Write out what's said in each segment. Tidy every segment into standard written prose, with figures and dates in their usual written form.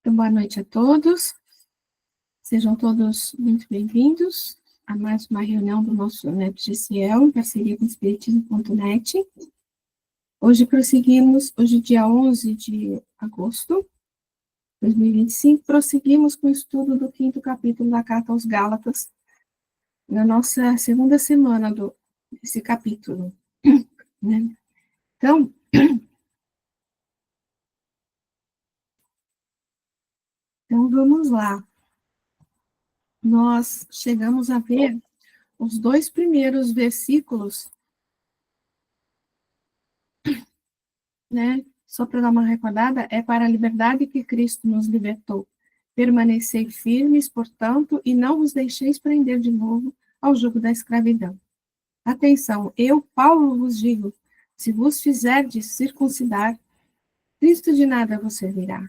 Então, boa noite a todos. Sejam todos muito bem-vindos a mais uma reunião do nosso NEPGCL, em parceria com o Espiritismo.net. Hoje prosseguimos, hoje dia 11 de agosto de 2025, prosseguimos com o estudo do 5º capítulo da Carta aos Gálatas, na nossa segunda semana desse capítulo, né? Então, vamos lá. Nós chegamos a ver os 2 primeiros versículos, né? Só para dar uma recordada, é para a liberdade que Cristo nos libertou. Permanecei firmes, portanto, e não vos deixeis prender de novo ao jugo da escravidão. Atenção, eu, Paulo, vos digo, se vos fizerdes circuncidar, Cristo de nada vos servirá.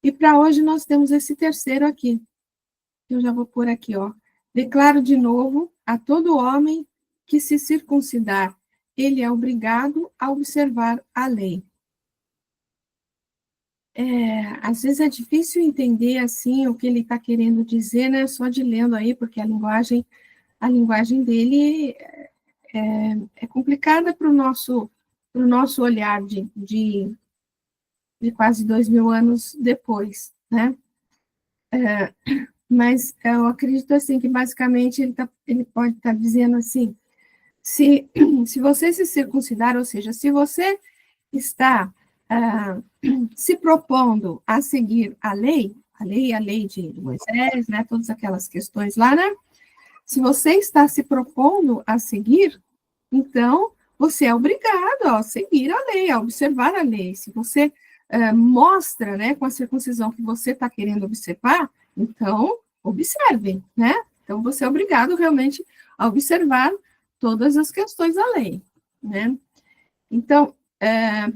E para hoje nós temos esse terceiro aqui. Eu já vou pôr aqui, ó. Declaro de novo a todo homem que se circuncidar, ele é obrigado a observar a lei. Às vezes é difícil entender, assim, o que ele está querendo dizer, né, só de lendo aí, porque a linguagem dele é complicada para o nosso olhar de quase 2000 anos depois, né? Mas eu acredito, assim, que basicamente ele pode estar dizendo assim, se você se circuncidar, ou seja, se você está se propondo a seguir a lei de Moisés, né, todas aquelas questões lá, né? Se você está se propondo a seguir, então você é obrigado a seguir a lei, a observar a lei. Se você mostra, né, com a circuncisão que você está querendo observar, então observe, né? Então você é obrigado realmente a observar todas as questões da lei, né? Então,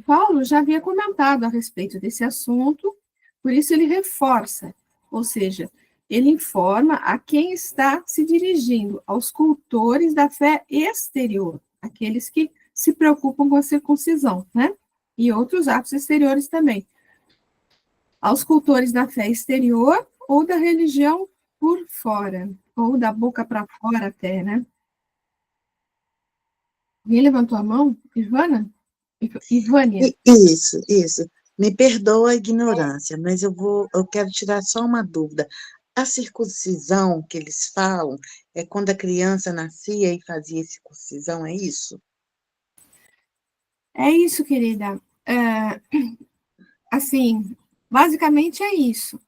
Paulo já havia comentado a respeito desse assunto, por isso ele reforça, ou seja, ele informa a quem está se dirigindo, aos cultores da fé exterior, aqueles que se preocupam com a circuncisão, né? E outros atos exteriores também. Aos cultores da fé exterior ou da religião por fora, ou da boca para fora até, né? Quem levantou a mão? Ivana? Ivânia. Isso. Me perdoa a ignorância, mas eu quero tirar só uma dúvida. A circuncisão que eles falam é quando a criança nascia e fazia circuncisão, é isso? É isso, querida. Assim, basicamente é isso.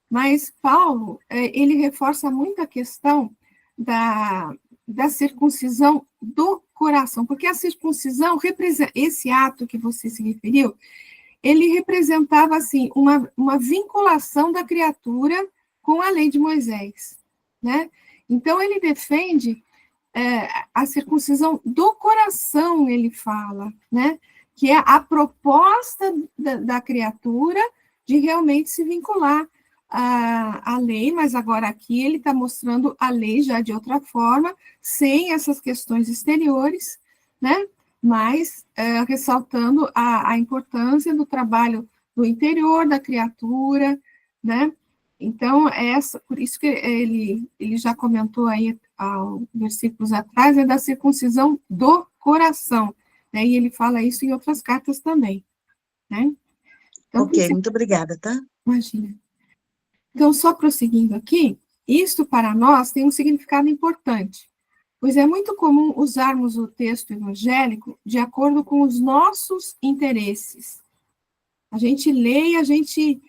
Mas Paulo, ele reforça muito a questão da circuncisão do coração, porque a circuncisão, esse ato que você se referiu, ele representava, assim, uma vinculação da criatura com a lei de Moisés, né? Então, ele defende a circuncisão do coração, ele fala, né? Que é a proposta da criatura de realmente se vincular à lei, mas agora aqui ele está mostrando a lei já de outra forma, sem essas questões exteriores, né? Mas ressaltando a importância do trabalho do interior da criatura, né? Então, por isso que ele já comentou aí, versículos atrás, é da circuncisão do coração, né? E ele fala isso em outras cartas também, né? Então, Ok, muito obrigada, tá? imagina. Então, só prosseguindo aqui, isto para nós tem um significado importante, pois é muito comum usarmos o texto evangélico de acordo com os nossos interesses. A gente lê e a gente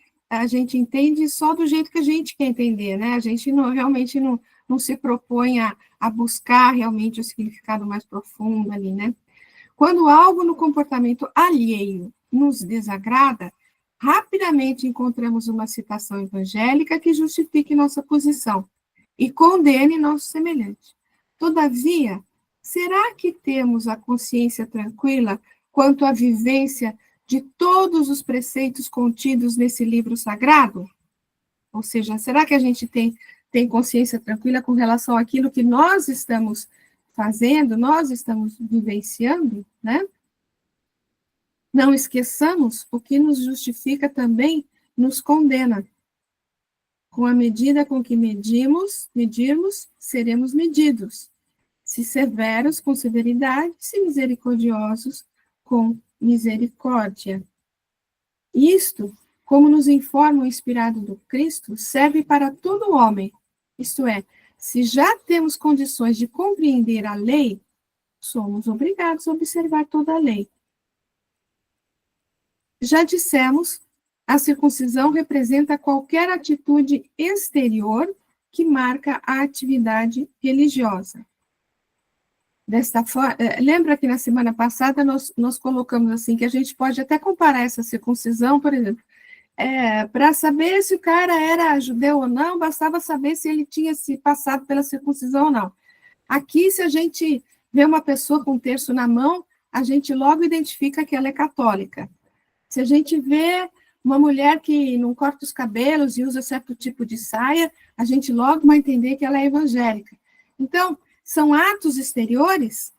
entende só do jeito que a gente quer entender, né? A gente realmente não se propõe a buscar realmente o significado mais profundo ali, né? Quando algo no comportamento alheio nos desagrada, rapidamente encontramos uma citação evangélica que justifique nossa posição e condene nosso semelhante. Todavia, será que temos a consciência tranquila quanto à vivência de todos os preceitos contidos nesse livro sagrado? Ou seja, será que a gente tem consciência tranquila com relação àquilo que nós estamos fazendo, nós estamos vivenciando, né? Não esqueçamos o que nos justifica também nos condena. Com a medida com que medirmos, seremos medidos. Se severos, com severidade, se misericordiosos, com misericórdia. Isto, como nos informa o inspirado do Cristo, serve para todo homem. Isto é, se já temos condições de compreender a lei, somos obrigados a observar toda a lei. Já dissemos, a circuncisão representa qualquer atitude exterior que marca a atividade religiosa. Desta forma, lembra que na semana passada nós colocamos assim, que a gente pode até comparar essa circuncisão, por exemplo, para saber se o cara era judeu ou não, bastava saber se ele tinha se passado pela circuncisão ou não. Aqui, se a gente vê uma pessoa com um terço na mão, a gente logo identifica que ela é católica. Se a gente vê uma mulher que não corta os cabelos e usa certo tipo de saia, a gente logo vai entender que ela é evangélica. Então, são atos exteriores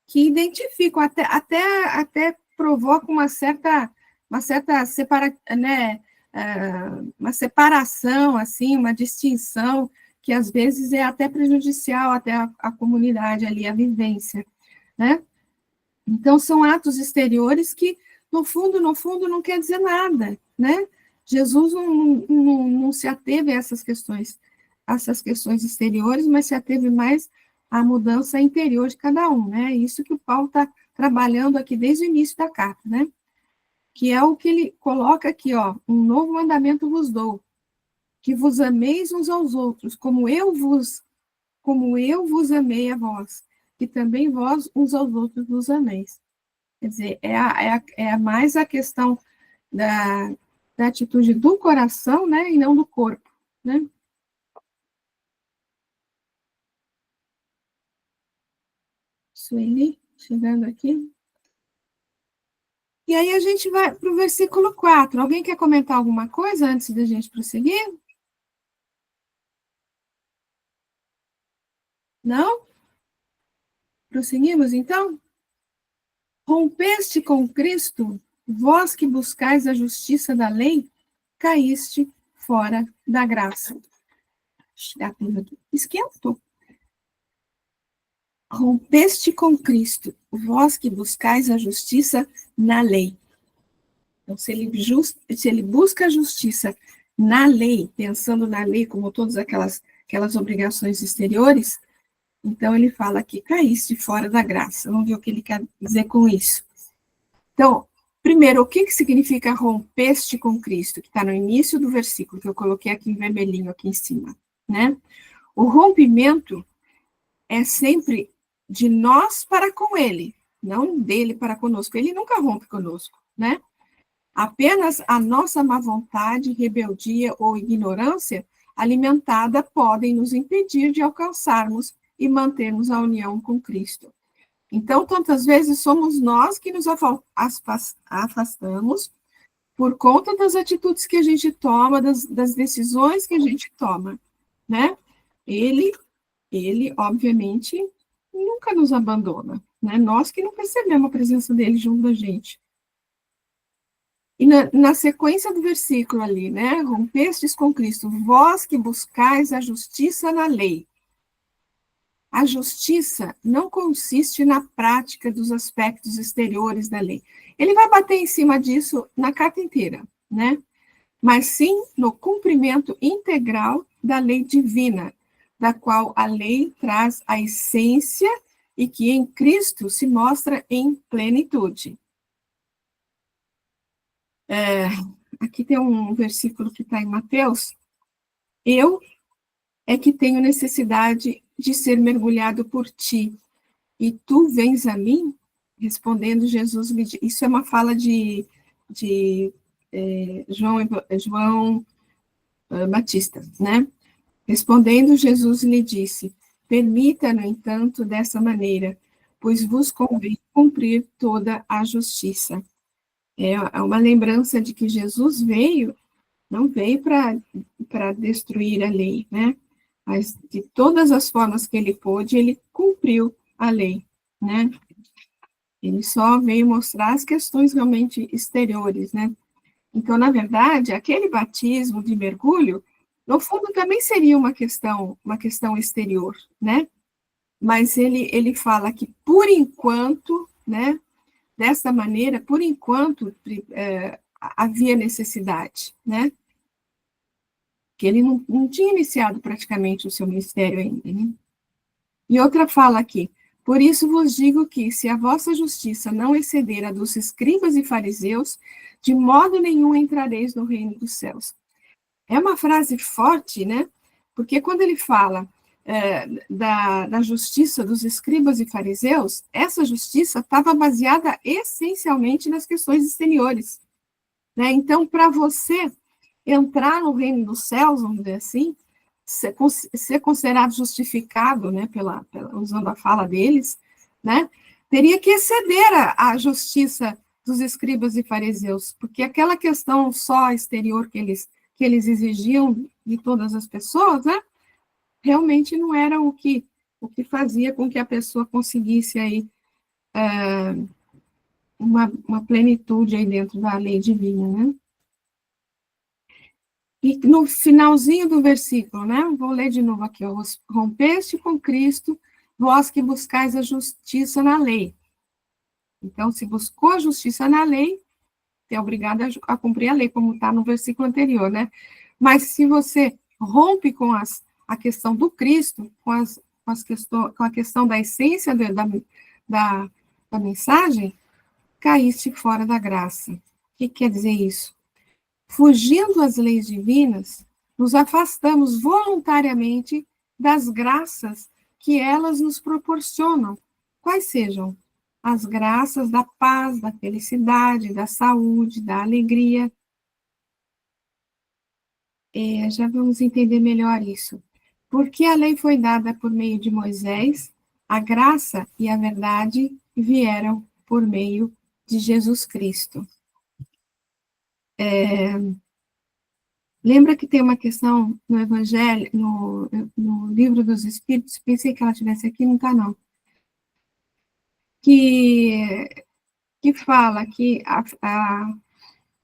que identificam, até provocam uma certa uma separação, assim, uma distinção, que às vezes é até prejudicial até a comunidade ali, a vivência, né? Então, são atos exteriores que, no fundo, não quer dizer nada, né? Jesus não se ateve a essas questões exteriores, mas se ateve mais à mudança interior de cada um, né? Isso que o Paulo está trabalhando aqui desde o início da carta, né? Que é o que ele coloca aqui, ó, um novo mandamento vos dou, que vos ameis uns aos outros, como eu vos amei a vós, que também vós uns aos outros vos ameis. Quer dizer, é mais a questão da atitude do coração, né, e não do corpo, né? Sueli, chegando aqui. E aí a gente vai para o versículo 4. Alguém quer comentar alguma coisa antes da gente prosseguir? Não? Prosseguimos, então? Rompeste com Cristo, vós que buscais a justiça da lei, caíste fora da graça. Esquentou. Rompeste com Cristo, vós que buscais a justiça na lei. Então, se ele busca a justiça na lei, pensando na lei como todas aquelas obrigações exteriores, então ele fala que caíste fora da graça. Vamos ver o que ele quer dizer com isso. Então, primeiro, o que significa rompeste com Cristo? Que está no início do versículo, que eu coloquei aqui em vermelhinho, aqui em cima, né? O rompimento é sempre de nós para com ele, não dele para conosco. Ele nunca rompe conosco, né? Apenas a nossa má vontade, rebeldia ou ignorância alimentada podem nos impedir de alcançarmos e mantermos a união com Cristo. Então, tantas vezes somos nós que nos afastamos por conta das atitudes que a gente toma, das decisões que a gente toma, né? Ele, obviamente, nunca nos abandona, né? Nós que não percebemos a presença dele junto da gente. E na sequência do versículo ali, né? Rompestes com Cristo, vós que buscais a justiça na lei. A justiça não consiste na prática dos aspectos exteriores da lei. Ele vai bater em cima disso na carta inteira, né? Mas sim no cumprimento integral da lei divina, da qual a lei traz a essência e que em Cristo se mostra em plenitude. Aqui tem um versículo que está em Mateus. Eu é que tenho necessidade de ser mergulhado por ti, e tu vens a mim? Respondendo, Jesus lhe disse. Isso é uma fala de João Batista, né? Respondendo, Jesus lhe disse: permita, no entanto, dessa maneira, pois vos convém cumprir toda a justiça. É uma lembrança de que Jesus não veio para destruir a lei, né? Mas de todas as formas que ele pôde, ele cumpriu a lei, né? Ele só veio mostrar as questões realmente exteriores, né? Então, na verdade, aquele batismo de mergulho, no fundo, também seria uma questão exterior, né? Mas ele fala que, por enquanto, né, dessa maneira, por enquanto, havia necessidade, né? Que ele não tinha iniciado praticamente o seu ministério ainda, né? E outra fala aqui, por isso vos digo que, se a vossa justiça não exceder a dos escribas e fariseus, de modo nenhum entrareis no reino dos céus. É uma frase forte, né? Porque quando ele fala da justiça dos escribas e fariseus, essa justiça estava baseada essencialmente nas questões exteriores, né? Então, para você entrar no reino dos céus, vamos dizer assim, ser considerado justificado, né, usando a fala deles, né, teria que exceder a justiça dos escribas e fariseus, porque aquela questão só exterior que eles exigiam de todas as pessoas, né, realmente não era o que fazia com que a pessoa conseguisse aí uma plenitude aí dentro da lei divina, né. E no finalzinho do versículo, né? Vou ler de novo aqui. Rompeste com Cristo, vós que buscais a justiça na lei. Então, se buscou a justiça na lei, é obrigado a cumprir a lei, como está no versículo anterior, né? Mas se você rompe com a questão do Cristo, com a questão da essência da mensagem, caíste fora da graça. O que quer dizer isso? Fugindo às leis divinas, nos afastamos voluntariamente das graças que elas nos proporcionam, quais sejam as graças da paz, da felicidade, da saúde, da alegria. Já vamos entender melhor isso. Porque a lei foi dada por meio de Moisés, a graça e a verdade vieram por meio de Jesus Cristo. Lembra que tem uma questão no Evangelho, no Livro dos Espíritos, pensei que ela estivesse aqui, não está não, que fala que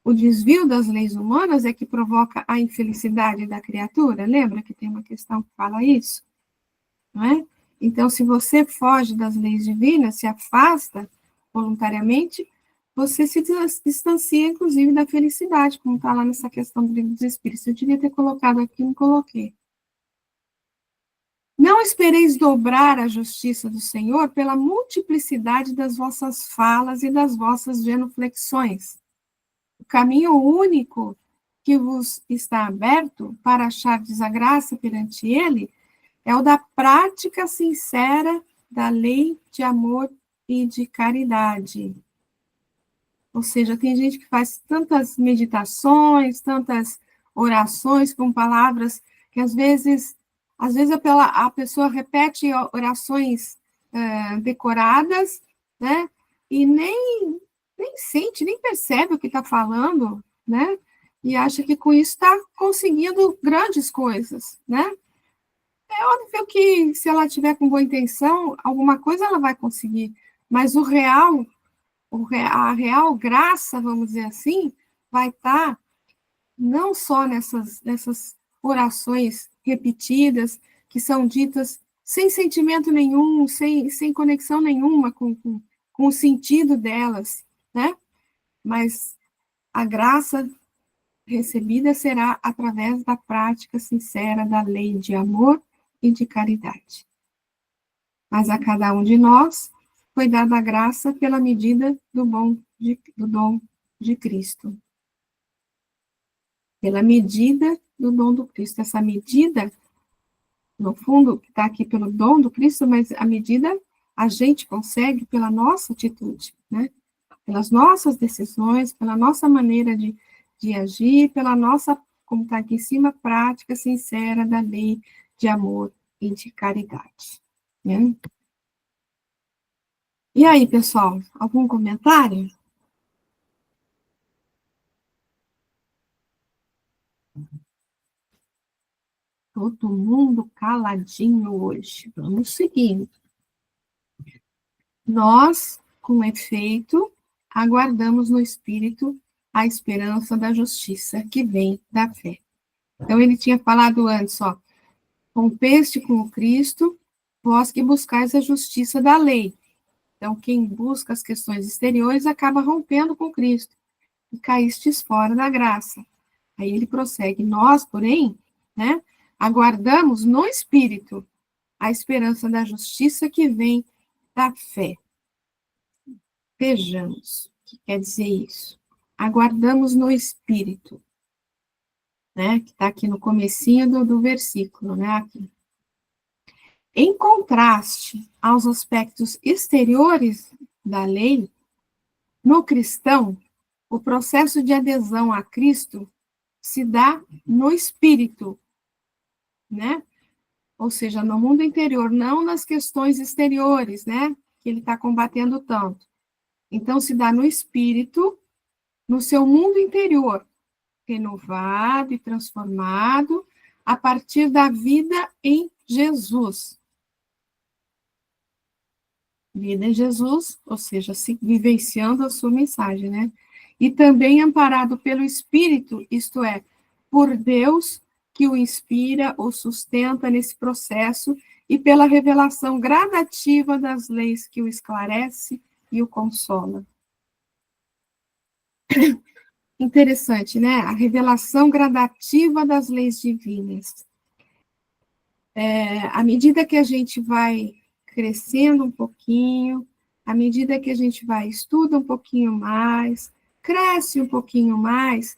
o desvio das leis humanas é que provoca a infelicidade da criatura, lembra que tem uma questão que fala isso? Não é? Então, se você foge das leis divinas, se afasta voluntariamente, você se distancia, inclusive, da felicidade, como está lá nessa questão do Livro dos Espíritos. Eu devia ter colocado aqui, não coloquei. Não espereis dobrar a justiça do Senhor pela multiplicidade das vossas falas e das vossas genuflexões. O caminho único que vos está aberto para achardes a graça perante Ele é o da prática sincera da lei de amor e de caridade. Ou seja, tem gente que faz tantas meditações, tantas orações com palavras que às vezes a pessoa repete orações decoradas, né? E nem sente, nem percebe o que está falando, né? E acha que com isso está conseguindo grandes coisas, né? É óbvio que se ela tiver com boa intenção, alguma coisa ela vai conseguir, mas a real graça, vamos dizer assim, vai estar não só nessas orações repetidas, que são ditas sem sentimento nenhum, sem conexão nenhuma com o sentido delas, né? Mas a graça recebida será através da prática sincera da lei de amor e de caridade. Mas a cada um de nós foi dada a graça pela medida do dom de Cristo. Pela medida do dom do Cristo. Essa medida, no fundo, está aqui pelo dom do Cristo, mas a medida a gente consegue pela nossa atitude, né? Pelas nossas decisões, pela nossa maneira de agir, pela nossa, como está aqui em cima, prática sincera da lei de amor e de caridade. Né? E aí, pessoal, algum comentário? Todo mundo caladinho hoje. Vamos seguindo. Nós, com efeito, aguardamos no Espírito a esperança da justiça que vem da fé. Então, ele tinha falado antes, ó, rompeste com o Cristo, vós que buscais a justiça da lei. Então, quem busca as questões exteriores acaba rompendo com Cristo, e caístes fora da graça. Aí ele prossegue, nós, porém, né, aguardamos no Espírito a esperança da justiça que vem da fé. Vejamos o que quer dizer isso. Aguardamos no Espírito, né, que está aqui no comecinho do versículo, né, aqui. Em contraste aos aspectos exteriores da lei, no cristão, o processo de adesão a Cristo se dá no Espírito, né? Ou seja, no mundo interior, não nas questões exteriores, né? Que ele está combatendo tanto. Então, se dá no Espírito, no seu mundo interior, renovado e transformado a partir da vida em Jesus. Vida em Jesus, ou seja, se vivenciando a sua mensagem, né? E também amparado pelo Espírito, isto é, por Deus que o inspira, o sustenta nesse processo e pela revelação gradativa das leis que o esclarece e o consola. Interessante, né? A revelação gradativa das leis divinas. À medida que a gente vai crescendo um pouquinho, à medida que a gente estuda um pouquinho mais, cresce um pouquinho mais,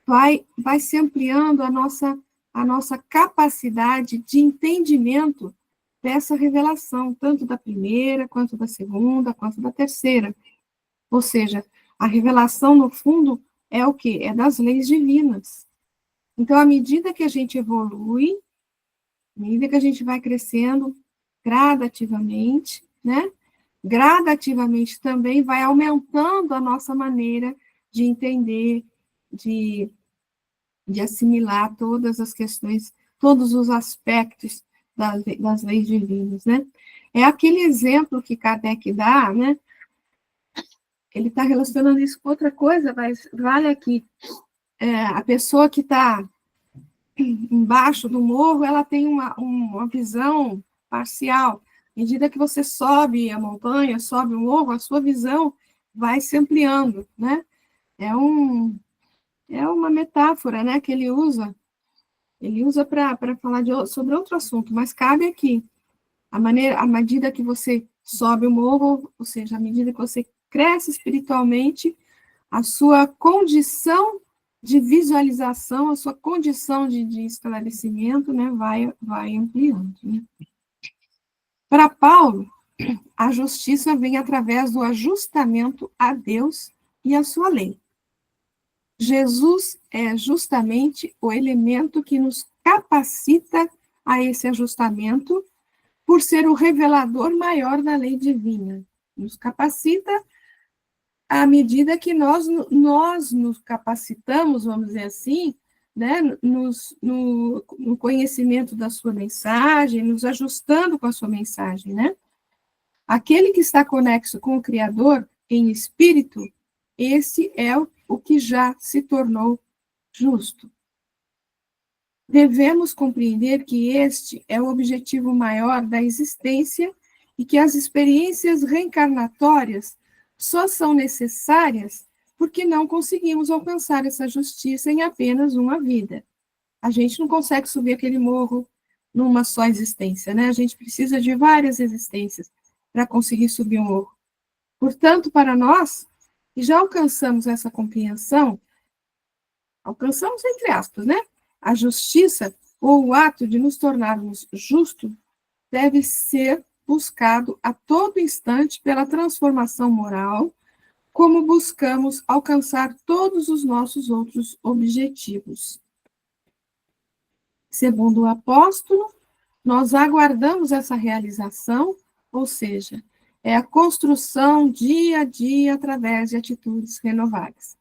vai se ampliando a nossa capacidade de entendimento dessa revelação, tanto da primeira, quanto da segunda, quanto da terceira. Ou seja, a revelação, no fundo, é o quê? É das leis divinas. Então, à medida que a gente evolui, à medida que a gente vai crescendo gradativamente, né? Gradativamente também vai aumentando a nossa maneira de entender, de assimilar todas as questões, todos os aspectos das leis divinas, né? É aquele exemplo que Kardec dá, né? Ele está relacionando isso com outra coisa, mas vale aqui. A pessoa que está embaixo do morro, ela tem uma visão parcial. À medida que você sobe a montanha, sobe o morro, a sua visão vai se ampliando, né? É uma metáfora, né, que ele usa. Ele usa para falar sobre outro assunto, mas cabe aqui. À medida que você sobe o morro, ou seja, à medida que você cresce espiritualmente, a sua condição de visualização, a sua condição de esclarecimento, né, vai ampliando. Né? Para Paulo, a justiça vem através do ajustamento a Deus e a sua lei. Jesus é justamente o elemento que nos capacita a esse ajustamento, por ser o revelador maior da lei divina. Nos capacita à medida que nós nos capacitamos, vamos dizer assim, né, no conhecimento da sua mensagem, nos ajustando com a sua mensagem, né? Aquele que está conexo com o Criador em espírito, esse é o que já se tornou justo. Devemos compreender que este é o objetivo maior da existência e que as experiências reencarnatórias só são necessárias porque não conseguimos alcançar essa justiça em apenas uma vida. A gente não consegue subir aquele morro numa só existência, né? A gente precisa de várias existências para conseguir subir um morro. Portanto, para nós, que já alcançamos essa compreensão, alcançamos entre aspas, né? A justiça, ou o ato de nos tornarmos justos, deve ser buscado a todo instante pela transformação moral, como buscamos alcançar todos os nossos outros objetivos. Segundo o apóstolo, nós aguardamos essa realização, ou seja, é a construção dia a dia através de atitudes renovadas.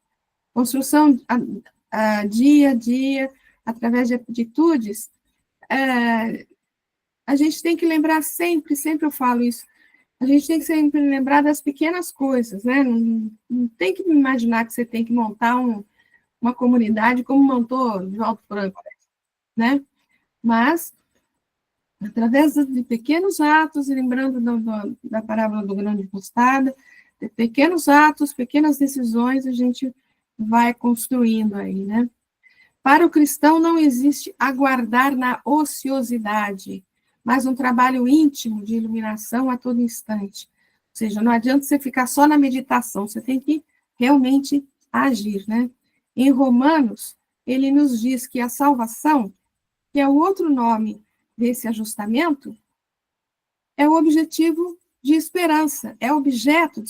Construção dia a dia, através de atitudes, a gente tem que lembrar sempre eu falo isso, a gente tem que sempre lembrar das pequenas coisas, né? Não tem que imaginar que você tem que montar uma comunidade como montou João Franco, né? Mas, através de pequenos atos, lembrando da parábola do grão de mostarda, de pequenos atos, pequenas decisões, a gente vai construindo aí, né? Para o cristão não existe aguardar na ociosidade, mas um trabalho íntimo de iluminação a todo instante. Ou seja, não adianta você ficar só na meditação, você tem que realmente agir, né? Em Romanos, ele nos diz que a salvação, que é o outro nome desse ajustamento, é o objetivo de esperança, é objeto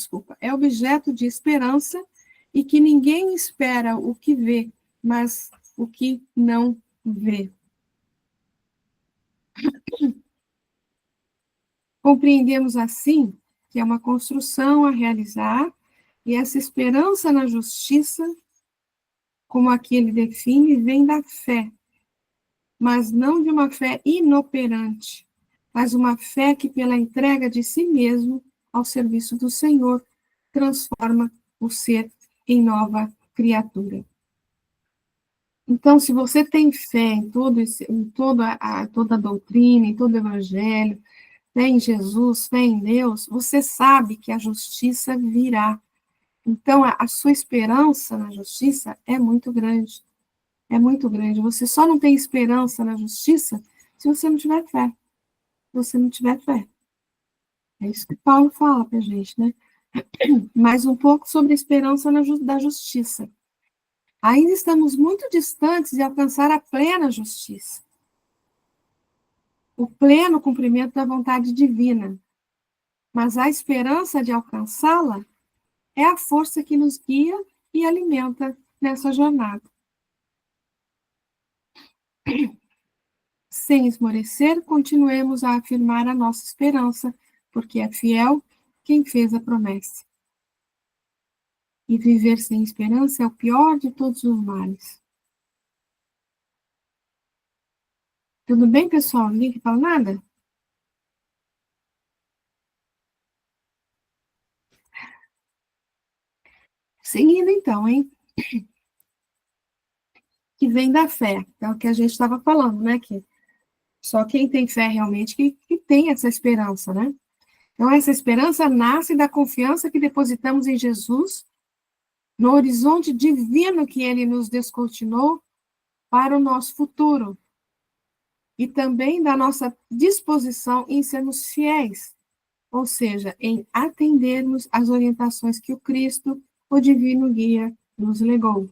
de esperança e que ninguém espera o que vê, mas o que não vê. Compreendemos assim que é uma construção a realizar e essa esperança na justiça, como aqui ele define, vem da fé, mas não de uma fé inoperante, mas uma fé que, pela entrega de si mesmo ao serviço do Senhor, transforma o ser em nova criatura. Então, se você tem fé em toda a doutrina, em todo o evangelho, fé em Jesus, fé em Deus, você sabe que a justiça virá. Então, a sua esperança na justiça é muito grande. É muito grande. Você só não tem esperança na justiça se você não tiver fé. Se você não tiver fé. É isso que Paulo fala para a gente, né? Mais um pouco sobre a esperança da justiça. Ainda estamos muito distantes de alcançar a plena justiça, o pleno cumprimento da vontade divina. Mas a esperança de alcançá-la é a força que nos guia e alimenta nessa jornada. Sem esmorecer, continuemos a afirmar a nossa esperança, porque é fiel quem fez a promessa. E viver sem esperança é o pior de todos os males. Tudo bem, pessoal? Ninguém fala nada? Seguindo, então, hein? Que vem da fé, é o que a gente estava falando, né? Que só quem tem fé realmente que tem essa esperança, né? Então, essa esperança nasce da confiança que depositamos em Jesus, no horizonte divino que ele nos descortinou para o nosso futuro, e também da nossa disposição em sermos fiéis, ou seja, em atendermos às orientações que o Cristo, o divino guia, nos legou.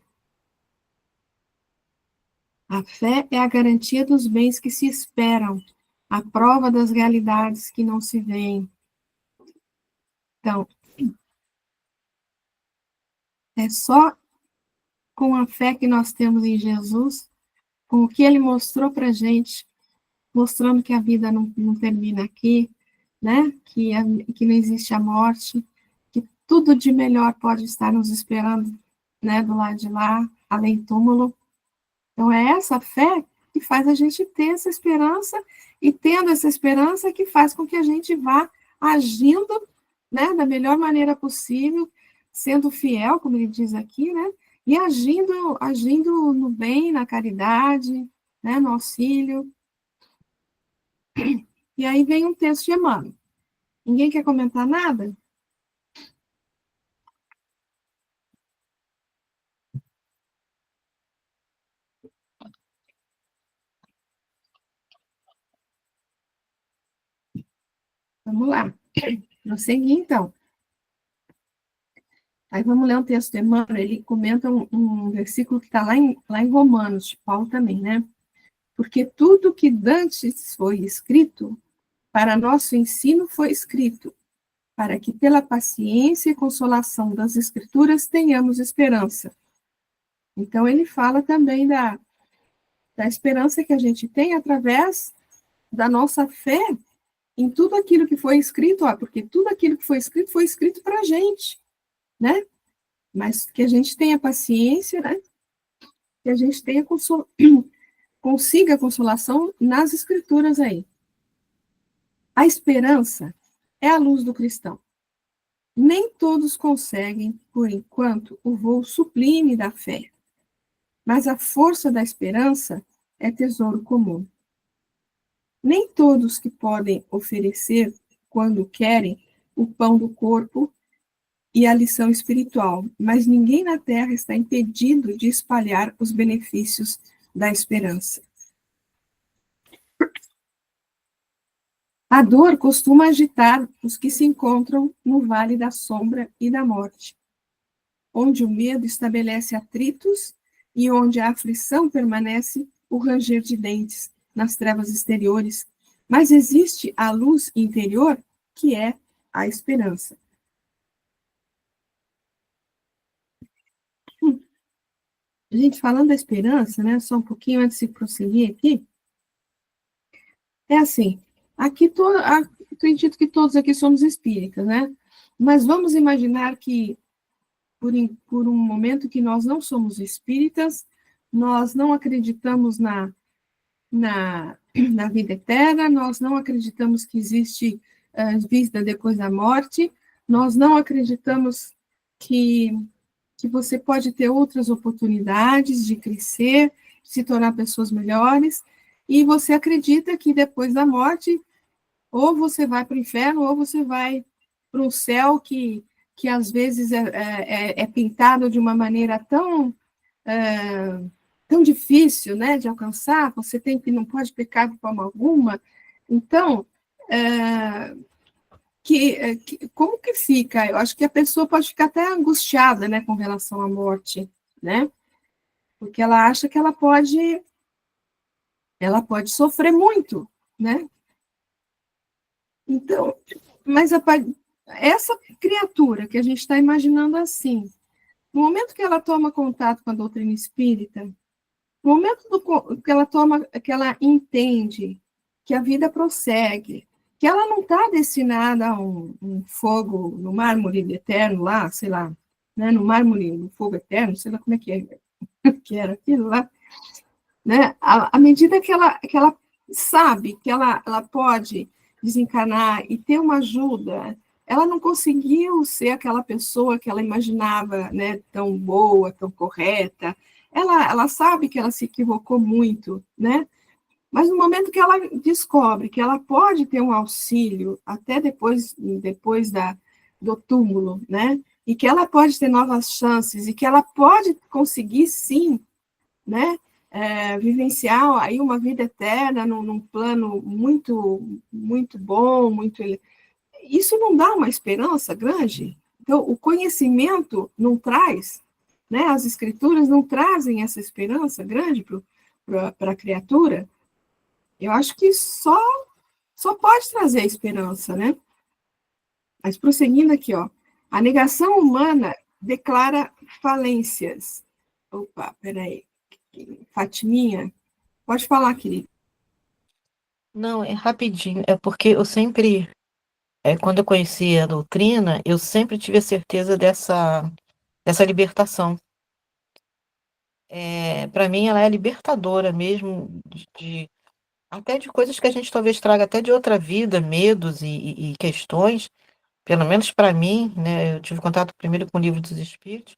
A fé é a garantia dos bens que se esperam, a prova das realidades que não se veem. Então, é só com a fé que nós temos em Jesus, com o que ele mostrou para a gente, mostrando que a vida não termina aqui, né? Que não existe a morte, que tudo de melhor pode estar nos esperando, né? Do lado de lá, além do túmulo. Então, é essa fé que faz a gente ter essa esperança, e tendo essa esperança que faz com que a gente vá agindo, né, da melhor maneira possível, sendo fiel, como ele diz aqui, né, e agindo no bem, na caridade, né, no auxílio. E aí vem um texto de Emmanuel. Ninguém quer comentar nada? Vamos lá. Prosseguir, então. Aí vamos ler um texto de Emmanuel, ele comenta um versículo que está lá em Romanos, de Paulo também, né? Porque tudo que dantes foi escrito, para nosso ensino foi escrito, para que pela paciência e consolação das Escrituras tenhamos esperança. Então, ele fala também da esperança que a gente tem através da nossa fé em tudo aquilo que foi escrito, porque tudo aquilo que foi escrito para a gente, né? Mas que a gente tenha paciência, né? Que a gente tenha consiga consolação nas Escrituras aí. A esperança é a luz do cristão. Nem todos conseguem, por enquanto, o voo sublime da fé, mas a força da esperança é tesouro comum. Nem todos que podem oferecer, quando querem, o pão do corpo e a lição espiritual, mas ninguém na Terra está impedido de espalhar os benefícios da esperança. A dor costuma agitar os que se encontram no vale da sombra e da morte, onde o medo estabelece atritos e onde a aflição permanece o ranger de dentes nas trevas exteriores, mas existe a luz interior, que é a esperança. Gente, falando da esperança, né, só um pouquinho antes de prosseguir aqui, é assim, aqui acredito que todos aqui somos espíritas, né? Mas vamos imaginar que, por um momento, que nós não somos espíritas, nós não acreditamos na vida eterna, nós não acreditamos que existe vida depois da morte, nós não acreditamos que você pode ter outras oportunidades de crescer, se tornar pessoas melhores, e você acredita que depois da morte, ou você vai para o inferno, ou você vai para um céu que às vezes é pintado de uma maneira tão difícil, né, de alcançar, você não pode pecar de forma alguma. Então, como que fica? Eu acho que a pessoa pode ficar até angustiada, né, com relação à morte, né? Porque ela acha que ela pode sofrer muito, né? Então, mas essa criatura que a gente está imaginando assim, no momento que ela toma contato com a doutrina espírita, no momento que ela entende que a vida prossegue, que ela não está destinada a um fogo no mármore eterno lá, sei lá, né, no mármore, no fogo eterno, sei lá como é que era aquilo lá, né? À medida que ela sabe que ela pode desencarnar e ter uma ajuda, ela não conseguiu ser aquela pessoa que ela imaginava, né, tão boa, tão correta. Ela sabe que ela se equivocou muito, né? Mas no momento que ela descobre que ela pode ter um auxílio até depois do túmulo, né? E que ela pode ter novas chances e que ela pode conseguir, sim, né? Vivenciar aí uma vida eterna num plano muito, muito bom, Isso não dá uma esperança grande? Então, o conhecimento não traz, né? As escrituras não trazem essa esperança grande para a criatura. Eu acho que só pode trazer esperança, né? Mas prosseguindo aqui, ó. A negação humana declara falências. Opa, peraí. Fatiminha, pode falar, querida. Não, é rapidinho. É porque eu sempre, quando eu conheci a doutrina, eu sempre tive a certeza dessa libertação. Para mim, ela é libertadora mesmo, até de coisas que a gente talvez traga até de outra vida, medos e questões. Pelo menos para mim, né? Eu tive contato primeiro com o Livro dos Espíritos.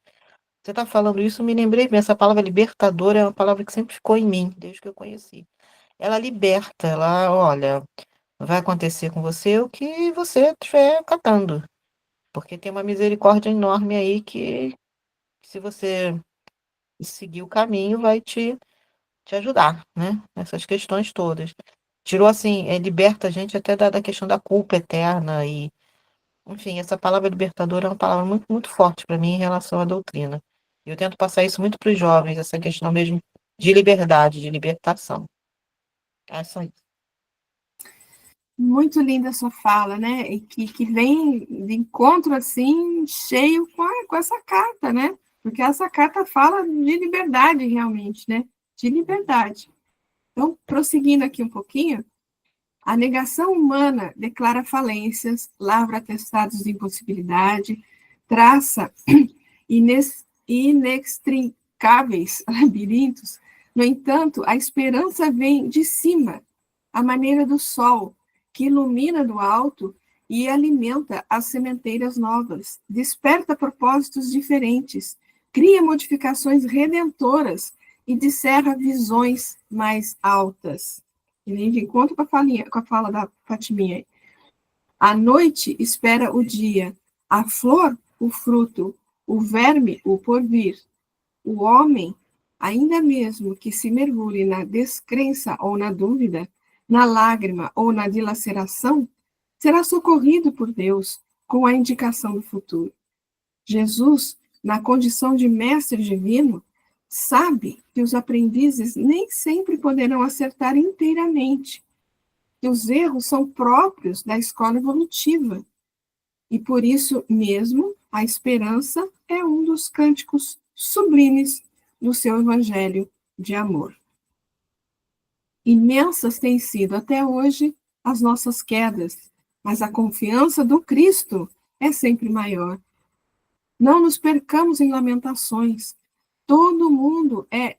Você está falando isso, eu me lembrei bem. Essa palavra libertadora é uma palavra que sempre ficou em mim, desde que eu conheci. Ela liberta, olha, vai acontecer com você o que você estiver catando. Porque tem uma misericórdia enorme aí que, se você seguir o caminho, vai te ajudar, né? Nessas questões todas. Tirou assim, liberta a gente até da questão da culpa eterna e, enfim, essa palavra libertadora é uma palavra muito, muito forte para mim em relação à doutrina. E eu tento passar isso muito para os jovens, essa questão mesmo de liberdade, de libertação. É só isso. Muito linda a sua fala, né? E que vem de encontro, assim, cheio com essa carta, né? Porque essa carta fala de liberdade, realmente, né? De liberdade. Então, prosseguindo aqui um pouquinho, a negação humana declara falências, lavra atestados de impossibilidade, traça inextricáveis labirintos. No entanto, a esperança vem de cima, à maneira do sol, que ilumina do alto e alimenta as sementeiras novas, desperta propósitos diferentes, cria modificações redentoras e descerra visões mais altas. E nem de encontro com a fala da Fatiminha. A noite espera o dia, a flor, o fruto, o verme, o porvir. O homem, ainda mesmo que se mergulhe na descrença ou na dúvida, na lágrima ou na dilaceração, será socorrido por Deus com a indicação do futuro. Jesus, na condição de mestre divino, sabe que os aprendizes nem sempre poderão acertar inteiramente, que os erros são próprios da escola evolutiva. E por isso mesmo, a esperança é um dos cânticos sublimes do seu evangelho de amor. Imensas têm sido até hoje as nossas quedas, mas a confiança do Cristo é sempre maior. Não nos percamos em lamentações. Todo momento é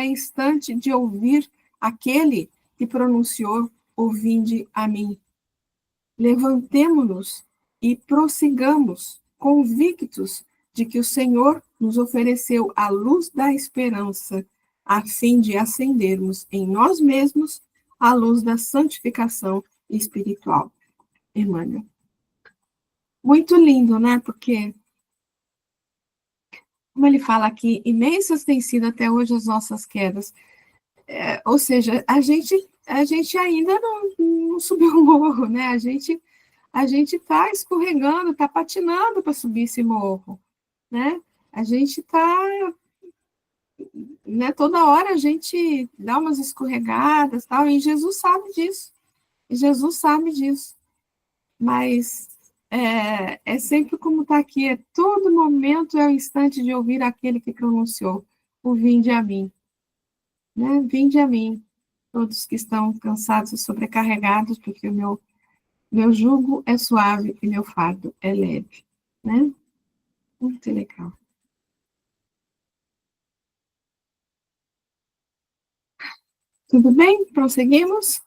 instante de ouvir aquele que pronunciou: "Vinde a mim". Levantemo-nos e prossigamos, convictos de que o Senhor nos ofereceu a luz da esperança, a fim de acendermos em nós mesmos a luz da santificação espiritual. Emmanuel. Muito lindo, né? Porque, como ele fala aqui, imensas têm sido até hoje as nossas quedas. Ou seja, a gente ainda não subiu o morro, né? A gente está escorregando, está patinando para subir esse morro, né? A gente está, né? Toda hora a gente dá umas escorregadas, tal, e Jesus sabe disso. Mas é sempre como está aqui, todo momento é o instante de ouvir aquele que pronunciou: "O vinde a mim", né? Vinde a mim, todos que estão cansados e sobrecarregados, porque o meu jugo é suave e meu fardo é leve, né? Muito legal. Tudo bem? Prosseguimos?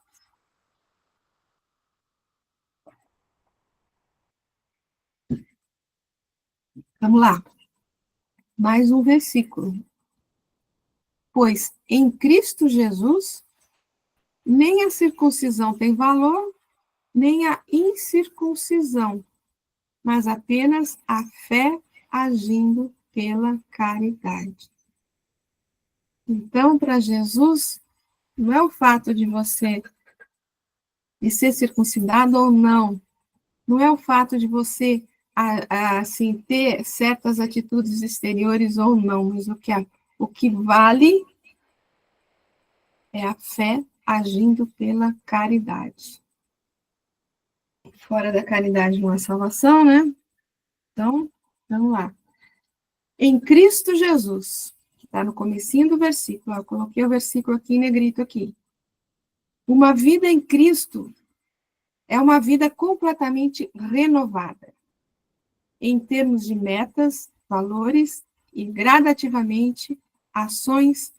Vamos lá. Mais um versículo. Pois em Cristo Jesus, nem a circuncisão tem valor, nem a incircuncisão, mas apenas a fé agindo pela caridade. Então, para Jesus, não é o fato de você de ser circuncidado ou não, não é o fato de você assim, ter certas atitudes exteriores ou não, mas o que vale é a fé agindo pela caridade. Fora da caridade não há salvação, né? Então, vamos lá. Em Cristo Jesus, que está no comecinho do versículo, eu coloquei o versículo aqui em negrito aqui. Uma vida em Cristo é uma vida completamente renovada, em termos de metas, valores e, gradativamente, ações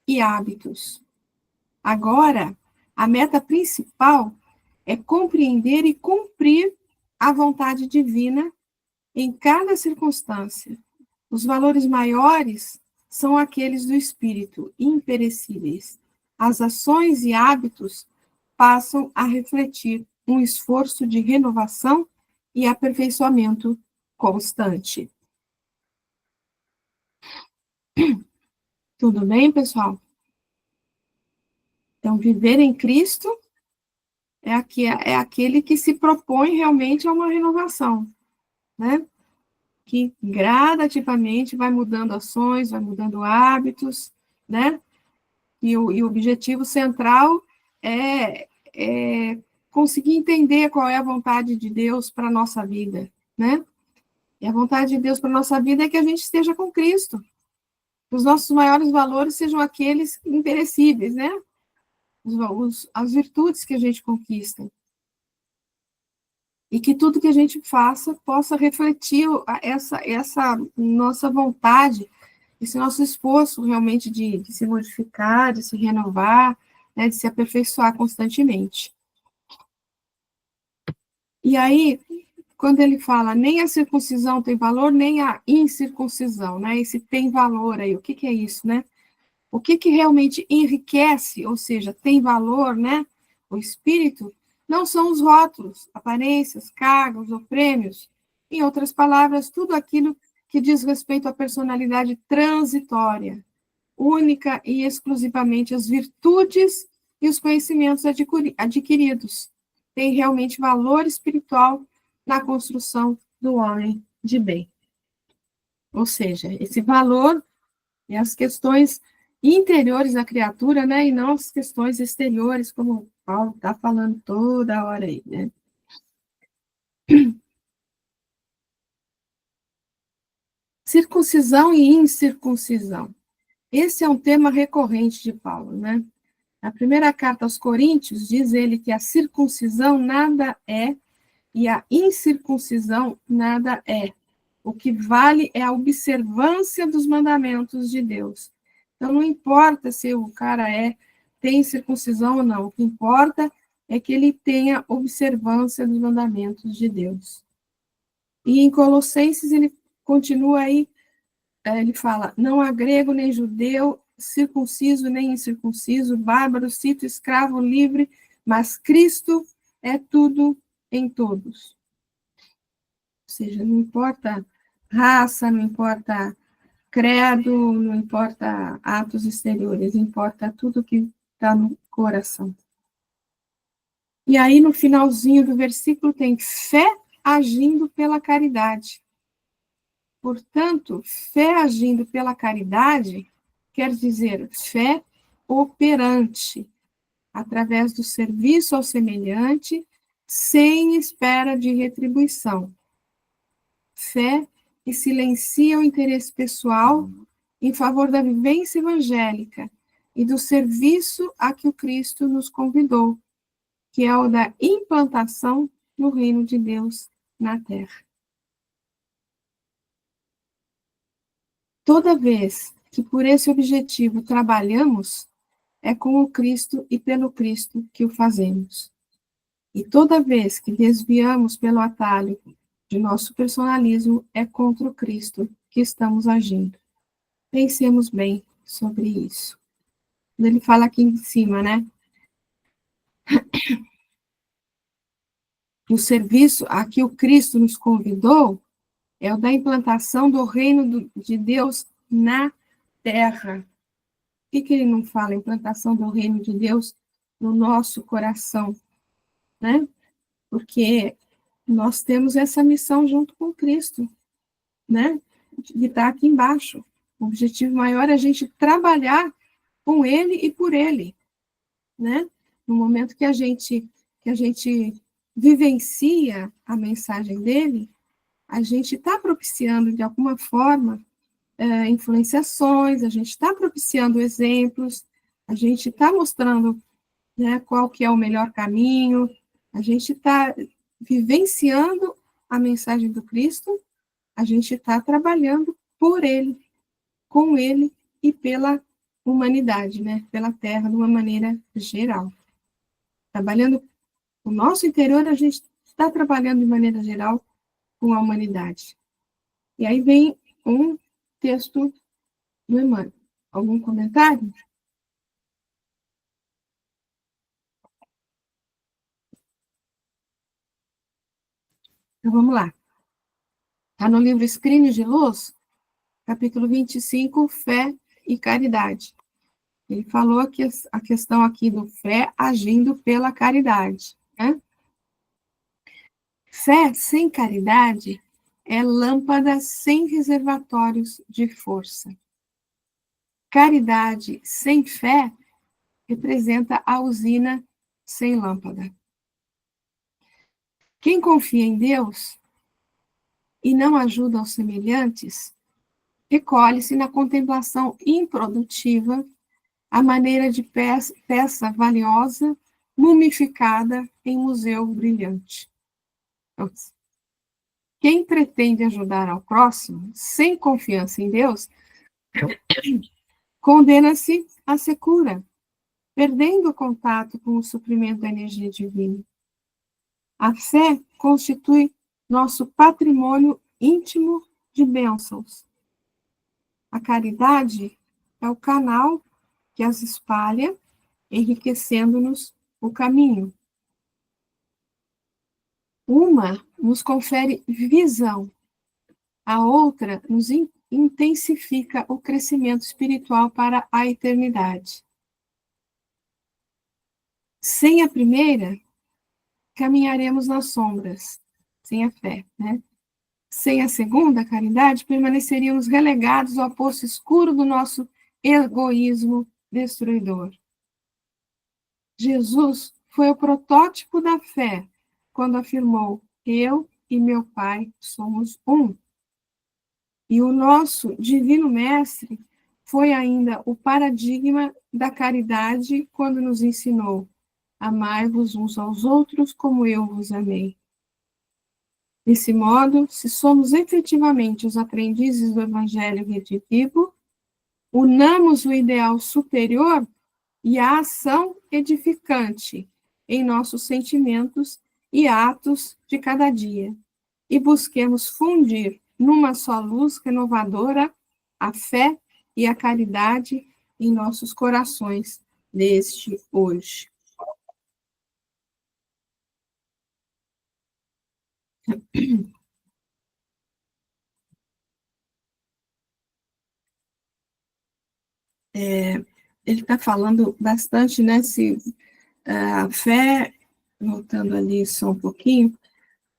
e hábitos. Agora, a meta principal é compreender e cumprir a vontade divina em cada circunstância. Os valores maiores são aqueles do espírito, imperecíveis. As ações e hábitos passam a refletir um esforço de renovação e aperfeiçoamento constante. Tudo bem, pessoal? Então, viver em Cristo é aquele que se propõe realmente a uma renovação, né? Que gradativamente vai mudando ações, vai mudando hábitos, né? E o objetivo central é conseguir entender qual é a vontade de Deus para a nossa vida, né? E a vontade de Deus para a nossa vida é que a gente esteja com Cristo. Que os nossos maiores valores sejam aqueles imperecíveis, né? As virtudes que a gente conquista. E que tudo que a gente faça possa refletir essa nossa vontade, esse nosso esforço realmente de se modificar, de se renovar, né, de se aperfeiçoar constantemente. E aí, quando ele fala, nem a circuncisão tem valor, nem a incircuncisão, né? Esse tem valor aí, o que é isso, né? O que realmente enriquece, ou seja, tem valor, né? O espírito, não são os rótulos, aparências, cargos ou prêmios. Em outras palavras, tudo aquilo que diz respeito à personalidade transitória, única e exclusivamente as virtudes e os conhecimentos adquiridos. Tem realmente valor espiritual na construção do homem de bem. Ou seja, esse valor é as questões interiores da criatura, né, e não as questões exteriores, como o Paulo está falando toda hora aí, né. Circuncisão e incircuncisão. Esse é um tema recorrente de Paulo, né. Na primeira carta aos Coríntios, diz ele que a circuncisão nada é e a incircuncisão nada é. O que vale é a observância dos mandamentos de Deus. Então, não importa se o cara tem circuncisão ou não, o que importa é que ele tenha observância dos mandamentos de Deus. E em Colossenses, ele continua aí, ele fala, não há grego nem judeu, circunciso nem incircunciso, bárbaro, cito, escravo, livre, mas Cristo é tudo em todos. Ou seja, não importa raça, não importa credo, não importa atos exteriores, importa tudo que está no coração. E aí, no finalzinho do versículo, tem fé agindo pela caridade. Portanto, fé agindo pela caridade quer dizer fé operante, através do serviço ao semelhante, sem espera de retribuição. Fé que silencia o interesse pessoal em favor da vivência evangélica e do serviço a que o Cristo nos convidou, que é o da implantação do reino de Deus na terra. Toda vez que por esse objetivo trabalhamos, é com o Cristo e pelo Cristo que o fazemos. E toda vez que desviamos pelo atalho de nosso personalismo, é contra o Cristo que estamos agindo. Pensemos bem sobre isso. Ele fala aqui em cima, né? O serviço a que o Cristo nos convidou é o da implantação do reino de Deus na terra. Por que ele não fala implantação do reino de Deus no nosso coração, né? Porque nós temos essa missão junto com Cristo, né? De estar aqui embaixo. O objetivo maior é a gente trabalhar com Ele e por Ele, né? No momento que a gente vivencia a mensagem dele, a gente está propiciando, de alguma forma, influenciações, a gente está propiciando exemplos, a gente está mostrando, né, qual que é o melhor caminho, a gente está vivenciando a mensagem do Cristo, a gente está trabalhando por Ele, com Ele e pela humanidade, né, pela Terra, de uma maneira geral. Trabalhando o nosso interior, a gente está trabalhando de maneira geral com a humanidade. E aí vem um texto do Emmanuel. Algum comentário? Então, vamos lá. Está no livro Escrines de Luz, capítulo 25, Fé e Caridade. Ele falou aqui a questão aqui do fé agindo pela caridade, né? Fé sem caridade é lâmpada sem reservatórios de força. Caridade sem fé representa a usina sem lâmpada. Quem confia em Deus e não ajuda aos semelhantes, recolhe-se na contemplação improdutiva, à maneira de peça valiosa, mumificada em museu brilhante. Quem pretende ajudar ao próximo, sem confiança em Deus, condena-se à secura, perdendo o contato com o suprimento da energia divina. A fé constitui nosso patrimônio íntimo de bênçãos. A caridade é o canal que as espalha, enriquecendo-nos o caminho. Uma nos confere visão, a outra nos intensifica o crescimento espiritual para a eternidade. Sem a primeira, caminharemos nas sombras, sem a fé, né? Sem a segunda, a caridade, permaneceríamos relegados ao poço escuro do nosso egoísmo destruidor. Jesus foi o protótipo da fé quando afirmou: eu e meu Pai somos um. E o nosso divino mestre foi ainda o paradigma da caridade quando nos ensinou: amai-vos uns aos outros como eu vos amei. Desse modo, se somos efetivamente os aprendizes do Evangelho redentivo, unamos o ideal superior e a ação edificante em nossos sentimentos e atos de cada dia, e busquemos fundir numa só luz renovadora a fé e a caridade em nossos corações neste hoje. Ele está falando bastante, né, se a fé, voltando ali só um pouquinho,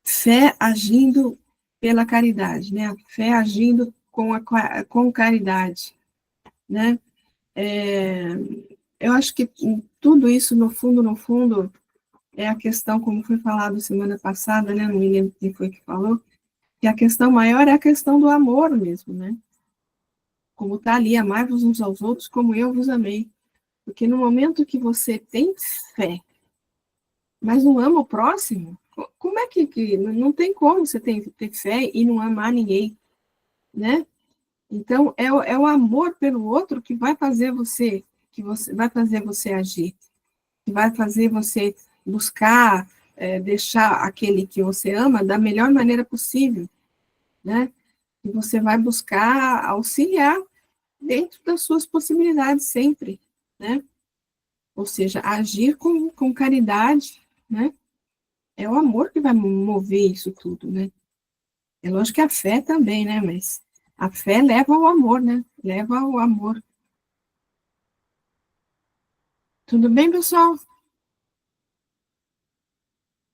fé agindo pela caridade, né, a fé agindo com caridade, né, eu acho que tudo isso, no fundo, é a questão, como foi falado semana passada, né, não me lembro quem foi que falou, que a questão maior é a questão do amor mesmo, né, como está ali, amai-vos uns aos outros como eu vos amei. Porque no momento que você tem fé, mas não ama o próximo, como é que não tem como você ter fé e não amar ninguém, né? Então, é o amor pelo outro que vai fazer vai fazer você agir, que vai fazer você buscar deixar aquele que você ama da melhor maneira possível, né? E você vai buscar auxiliar dentro das suas possibilidades sempre, né? Ou seja, agir com caridade, né? É o amor que vai mover isso tudo, né? É lógico que a fé também, né? Mas a fé leva ao amor, né? Leva ao amor. Tudo bem, pessoal?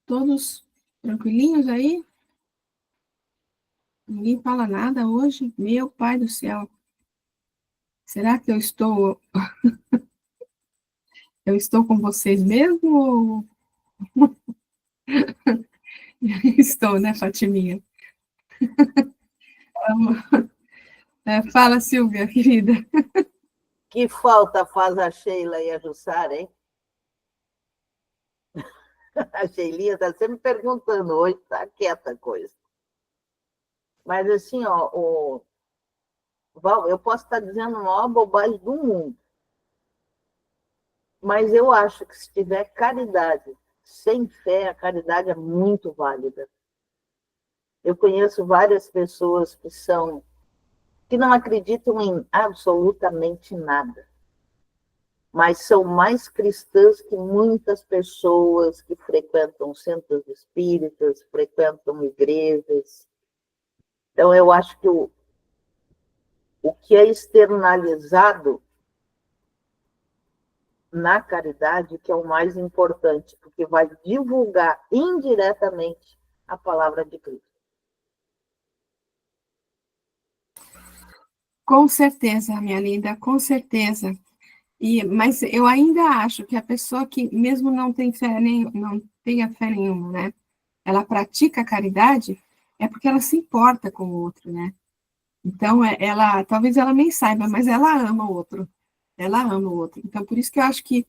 Todos tranquilinhos aí? Ninguém fala nada hoje? Meu Pai do céu. Será que eu estou com vocês mesmo ou estou, né, Fatiminha? Fala, Silvia, querida. Que falta faz a Sheila e a Jussara, hein? A Sheilinha está sempre perguntando, hoje está quieta a coisa. Mas assim, ó, Val, eu posso estar dizendo a maior bobagem do mundo, mas eu acho que se tiver caridade sem fé, a caridade é muito válida. Eu conheço várias pessoas que não acreditam em absolutamente nada, mas são mais cristãs que muitas pessoas que frequentam centros espíritas, frequentam igrejas. Então, eu acho que o que é externalizado na caridade que é o mais importante, porque vai divulgar indiretamente a palavra de Cristo. Com certeza, minha linda, com certeza. Mas eu ainda acho que a pessoa que, mesmo não tem não tenha fé nenhuma, né? Ela pratica a caridade, é porque ela se importa com o outro, né? Então, talvez ela nem saiba, mas ela ama o outro. Ela ama o outro. Então, por isso que eu acho que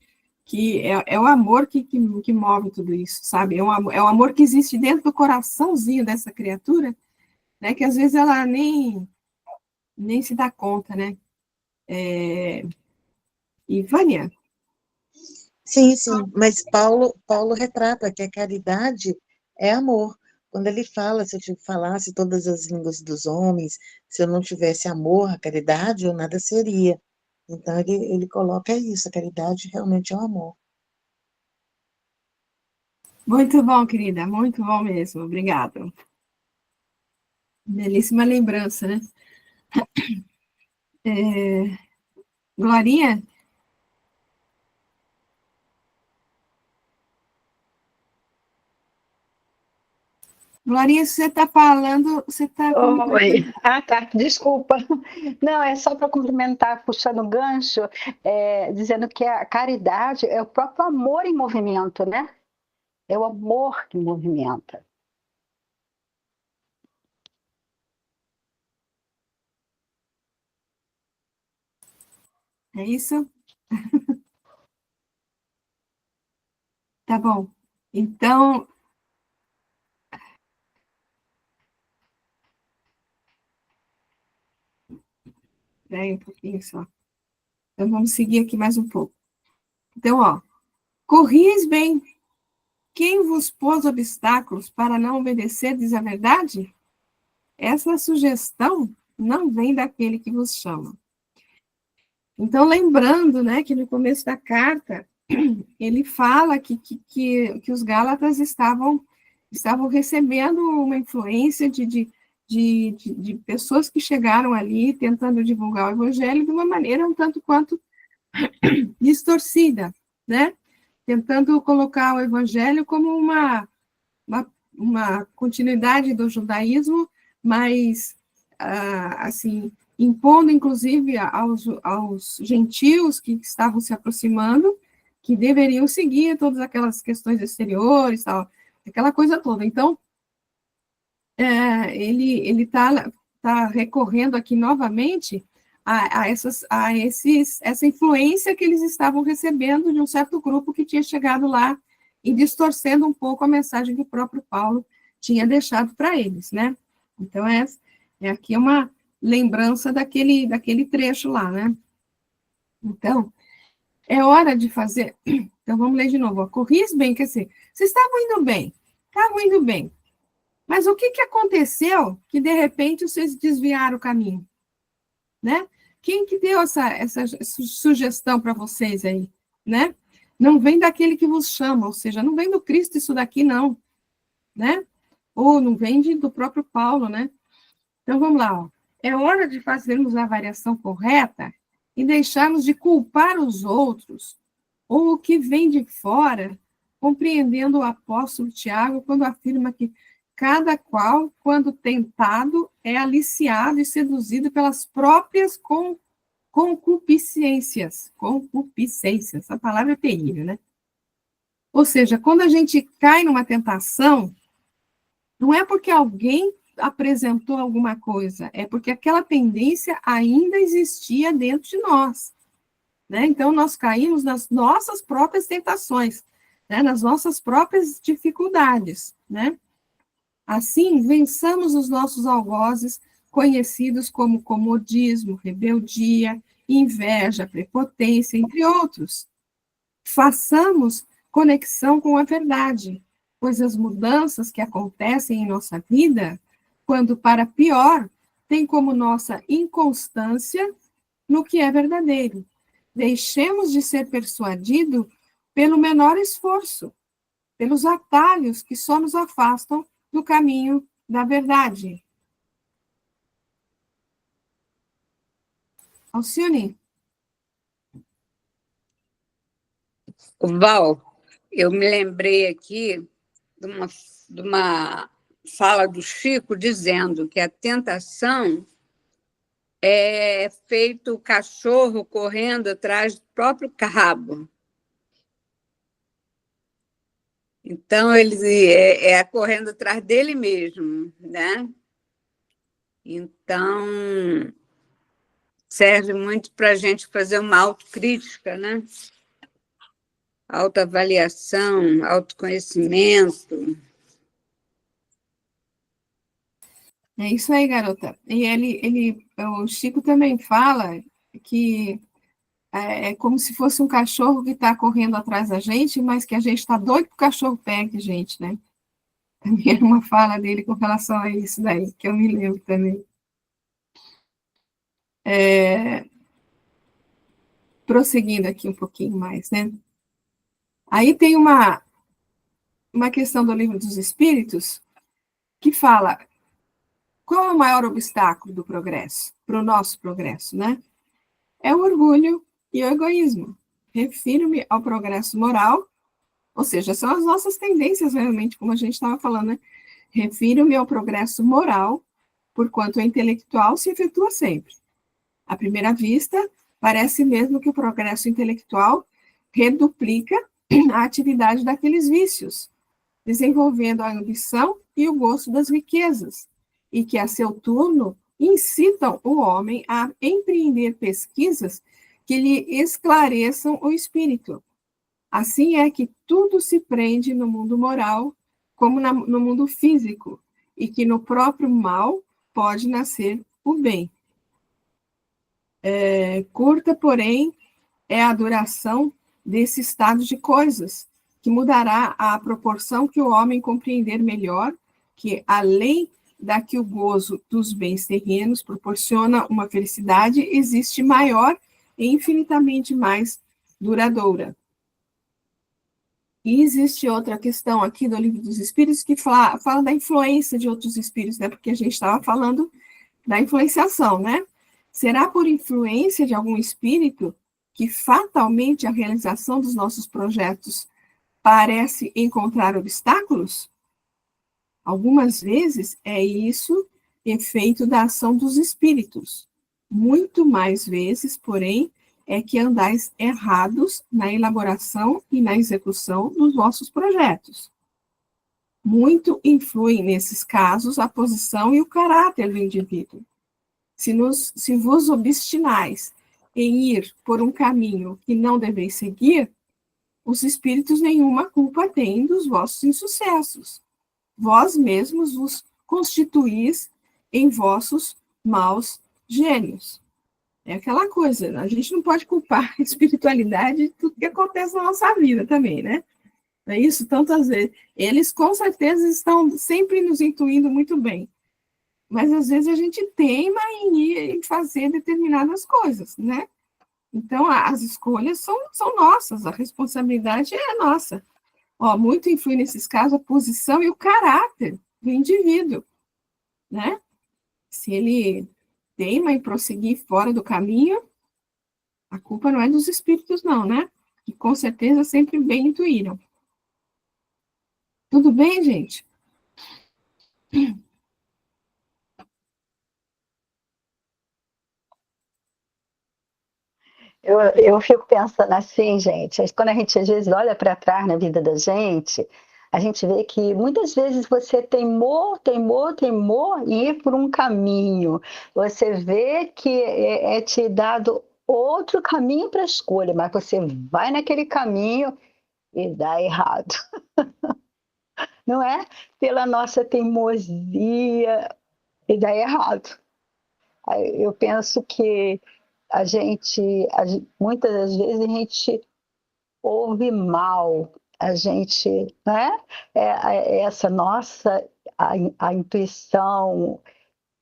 é o amor que move tudo isso, sabe? É o amor que existe dentro do coraçãozinho dessa criatura, né? Que às vezes ela nem se dá conta, né? E, Vânia, Sim, sim, mas Paulo retrata que a caridade é amor. Quando ele fala, se eu te falasse todas as línguas dos homens, se eu não tivesse amor, a caridade, eu nada seria. Então, ele coloca isso, a caridade realmente é o amor. Muito bom, querida, muito bom mesmo. Obrigada. Belíssima lembrança, né? Glorinha, Glorinha, se você está falando, você está Oi. Ah, tá. Desculpa. Não, é só para cumprimentar, puxando o gancho, dizendo que a caridade é o próprio amor em movimento, né? É o amor que movimenta. é isso? Tá bom. Então, peraí um pouquinho só. Então, vamos seguir aqui mais um pouco. Então, ó, corris bem. Quem vos pôs obstáculos para não obedecerdes à verdade? Essa sugestão não vem daquele que vos chama. Então, lembrando, né, que no começo da carta, ele fala que os Gálatas estavam recebendo uma influência de pessoas que chegaram ali tentando divulgar o evangelho de uma maneira um tanto quanto distorcida, né? Tentando colocar o evangelho como uma continuidade do judaísmo, mas, assim, impondo, inclusive, aos gentios que estavam se aproximando, que deveriam seguir todas aquelas questões exteriores, tal, aquela coisa toda. Então, ele tá recorrendo aqui novamente essa influência que eles estavam recebendo de um certo grupo que tinha chegado lá e distorcendo um pouco a mensagem que o próprio Paulo tinha deixado para eles, né? Então, aqui é uma lembrança daquele trecho lá, né? Então, é hora de fazer. Então, vamos ler de novo. Corris bem, quer dizer, vocês estavam indo bem, mas o que aconteceu que, de repente, vocês desviaram o caminho, né? Quem que deu essa sugestão para vocês aí, né? Não vem daquele que vos chama, ou seja, não vem do Cristo isso daqui, não, né? Ou não vem do próprio Paulo, né? Então, vamos lá, ó. É hora de fazermos a avaliação correta e deixarmos de culpar os outros ou o que vem de fora, compreendendo o apóstolo Tiago quando afirma que cada qual, quando tentado, é aliciado e seduzido pelas próprias concupiscências. Concupiscências, a palavra é terrível, né? Ou seja, quando a gente cai numa tentação, não é porque alguém apresentou alguma coisa, é porque aquela tendência ainda existia dentro de nós, né? Então, nós caímos nas nossas próprias tentações, né? Nas nossas próprias dificuldades, né? Assim, vençamos os nossos algozes, conhecidos como comodismo, rebeldia, inveja, prepotência, entre outros. Façamos conexão com a verdade, pois as mudanças que acontecem em nossa vida, quando para pior, têm como nossa inconstância no que é verdadeiro. Deixemos de ser persuadido pelo menor esforço, pelos atalhos que só nos afastam do caminho da verdade. Alcione? Val, eu me lembrei aqui de uma fala do Chico dizendo que a tentação é feito o cachorro correndo atrás do próprio rabo. Então, ele é correndo atrás dele mesmo, né? Então, serve muito para a gente fazer uma autocrítica, né? Autoavaliação, autoconhecimento. É isso aí, garota. E o Chico também fala que É como se fosse um cachorro que está correndo atrás da gente, mas que a gente está doido que o cachorro pegue a gente, né? Também era uma fala dele com relação a isso daí, que eu me lembro também. Prosseguindo aqui um pouquinho mais, né? Aí tem uma questão do Livro dos Espíritos que fala qual é o maior obstáculo do progresso, para o nosso progresso, né? É o orgulho e o egoísmo. Refiro-me ao progresso moral, ou seja, são as nossas tendências, realmente, como a gente estava falando, né? Refiro-me ao progresso moral, porquanto o intelectual se efetua sempre. À primeira vista, parece mesmo que o progresso intelectual reduplica a atividade daqueles vícios, desenvolvendo a ambição e o gosto das riquezas, e que, a seu turno, incitam o homem a empreender pesquisas que lhe esclareçam o espírito. Assim é que tudo se prende no mundo moral, como no mundo físico, e que no próprio mal pode nascer o bem. Curta, porém, é a duração desse estado de coisas, que mudará à proporção que o homem compreender melhor que, além da que o gozo dos bens terrenos proporciona uma felicidade, existe maior e infinitamente mais duradoura. E existe outra questão aqui do Livro dos Espíritos que fala da influência de outros espíritos, né? Porque a gente estava falando da influenciação, né? Será por influência de algum espírito que fatalmente a realização dos nossos projetos parece encontrar obstáculos? Algumas vezes é isso efeito da ação dos espíritos. Muito mais vezes, porém, é que andais errados na elaboração e na execução dos vossos projetos. Muito influem nesses casos a posição e o caráter do indivíduo. Se vos obstinais em ir por um caminho que não deveis seguir, os espíritos nenhuma culpa têm dos vossos insucessos. Vós mesmos vos constituís em vossos maus gênios. É aquela coisa, a gente não pode culpar a espiritualidade de tudo que acontece na nossa vida também, né? É isso, tantas vezes. Eles, com certeza, estão sempre nos intuindo muito bem. Mas, às vezes, a gente teima em fazer determinadas coisas, né? Então, as escolhas são nossas, a responsabilidade é nossa. Muito influi nesses casos a posição e o caráter do indivíduo, né? Se ele teima em prosseguir fora do caminho, a culpa não é dos espíritos, não, né? Que com certeza sempre bem intuíram. Tudo bem, gente? Eu fico pensando assim, gente, quando a gente às vezes olha para trás na vida da gente, a gente vê que muitas vezes você teimou em ir por um caminho. Você vê que é te dado outro caminho para a escolha, mas você vai naquele caminho e dá errado, não é? Pela nossa teimosia e dá errado. Eu penso que muitas das vezes a gente ouve mal, a gente, né? Essa nossa, a intuição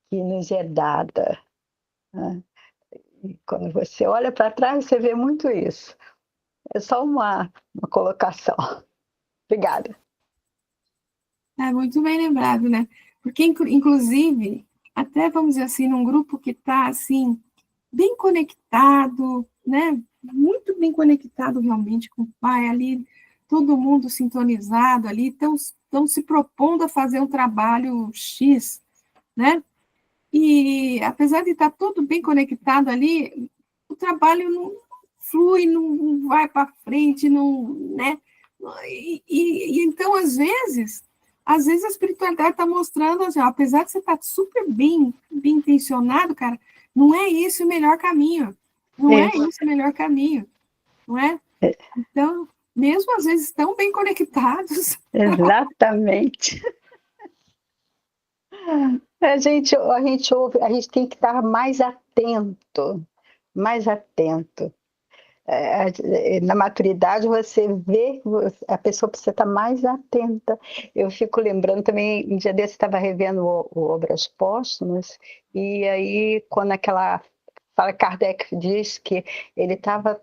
que nos é dada, né? E quando você olha para trás, você vê muito isso. É só uma colocação. Obrigada. É muito bem lembrado, né? Porque, inclusive, até, vamos dizer assim, num grupo que está, assim, bem conectado, né? Muito bem conectado realmente com o Pai ali, todo mundo sintonizado ali, estão se propondo a fazer um trabalho X, né? E apesar de estar tudo bem conectado ali, o trabalho não flui, não vai para frente, não, né? E então, às vezes a espiritualidade está mostrando, assim, apesar de você estar super bem intencionado, cara, não é esse o melhor caminho. Não é esse o melhor caminho, não é? Então, mesmo às vezes tão bem conectados. Exatamente. A gente ouve, a gente tem que estar mais atento, mais atento. na maturidade você vê, a pessoa precisa estar mais atenta. Eu fico lembrando também, um dia desse estava revendo o Obras Póstumas, e aí quando aquela fala, Kardec diz que ele estava,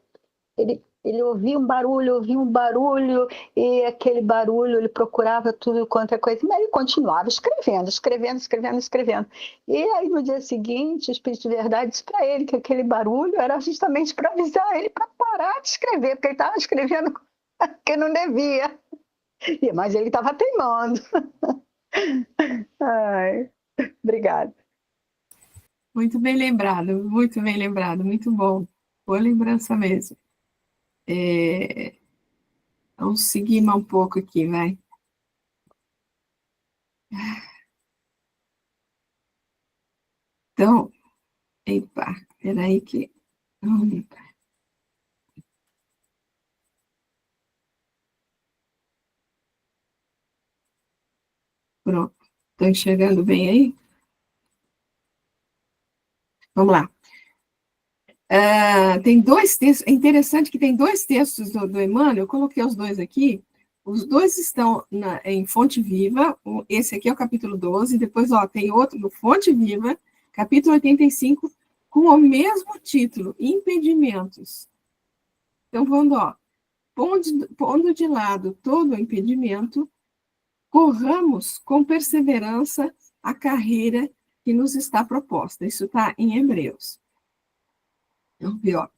ele ouvia um barulho, e aquele barulho, ele procurava tudo quanto é coisa, mas ele continuava escrevendo, escrevendo, escrevendo, escrevendo. E aí, no dia seguinte, o Espírito de Verdade disse para ele que aquele barulho era justamente para avisar ele para parar de escrever, porque ele estava escrevendo que não devia. Mas ele estava teimando. Ai, obrigada. Muito bem lembrado, muito bem lembrado, muito bom. Boa lembrança mesmo. Vamos seguir mais um pouco aqui, vai. Então, epa, peraí que... Pronto. Estou enxergando bem aí? Vamos lá. Tem dois textos, é interessante que tem dois textos do Emmanuel, eu coloquei os dois aqui, os dois estão em Fonte Viva, esse aqui é o capítulo 12, depois tem outro no Fonte Viva, capítulo 85, com o mesmo título, Impedimentos. Então, pondo de lado todo o impedimento, corramos com perseverança a carreira que nos está proposta. Isso está em Hebreus. Então, pior.